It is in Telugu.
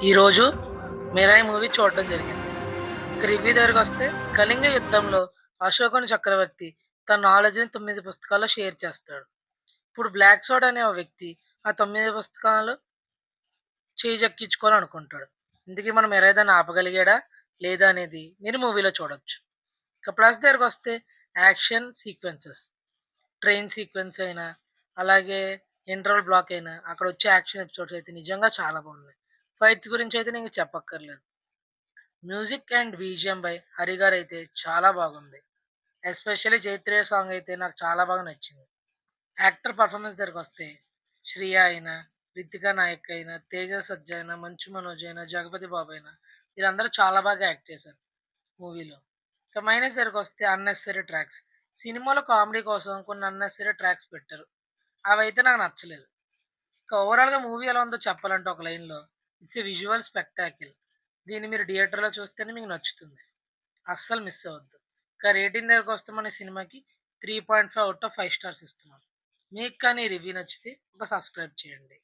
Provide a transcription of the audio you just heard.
ఈరోజు 'మిరాయి' మూవీ చూడడం జరిగింది. ఇక రివ్యూ దగ్గరికొస్తే, కళింగ యుద్ధంలో అశోకను చక్రవర్తి తన నాలెడ్జ్‌ని 9 పుస్తకాల్లో షేర్ చేస్తాడు. ఇప్పుడు బ్లాక్ సోడ్ అనే ఓ వ్యక్తి ఆ 9 పుస్తకాలు చేజెక్కించుకోవాలనుకుంటాడు. ఇంతకీ మన మిరాయి దాన్ని ఆపగలిగాడా? లేదా? అనేది మీరు మూవీలో చూడొచ్చు. ఇక ప్లస్ దగ్గరికొస్తే యాక్షన్ సీక్వెన్సెస్. ట్రైన్ సీక్వెన్స్ అయినా, అలాగే ఇంటర్వల్ బ్లాక్ అయినా, అక్కడొచ్చే యాక్షన్ ఎపిసోడ్స్ అయితే నిజంగా చాలా బాగున్నాయి. ఫైట్స్ గురించయితే నేను చెప్పక్కర్లేదు. Music and BGM by Hari గారైతే చాలా బాగుంది. ఎస్పెషల్లీ 'జైత్రయ' సాంగ్ అయితే నాకు చాలా బాగా నచ్చింది. యాక్టర్ పర్ఫార్మెన్స్ దగ్గరికొస్తే 'శ్రియ' అయినా, 'రితికా నాయక్' అయినా, 'తేజ సజ్జా' అయినా, 'మంచు మనోజ్' అయినా, 'జగపతి బాబు' అయినా వీళ్ళందరూ చాలా బాగా యాక్ట్ చేశారు మూవీలో. ఇక మైనస్ దగ్గరికొస్తే అన్నెసెసరీ ట్రాక్స్. సినిమాలో కామెడీ కోసం కొన్ని అన్నెసెసరీ ట్రాక్స్ పెట్టారు. అవైతే నాకు నచ్చలేదు. ఇక ఓవరాల్‌గా మూవీ ఎలా ఉందో చెప్పాలంటే ఒక లైన్‌లో ఇట్స్ ఎ విజువల్ స్పెక్టాకిల్. దీన్ని మీరు థియేటర్‌లో చూస్తేనే మీకు నచ్చుతుంది. అస్సలు మిస్ అవ్వద్దు. ఇక రేటింగ్ దగ్గరికొస్తే మన సినిమాకి 3.5 ఔట్ ఆఫ్ 5 స్టార్స్ ఇస్తున్నాం. మీకు కానీ ఈ రివ్యూ నచ్చితే ఒక సబ్స్క్రైబ్ చేయండి.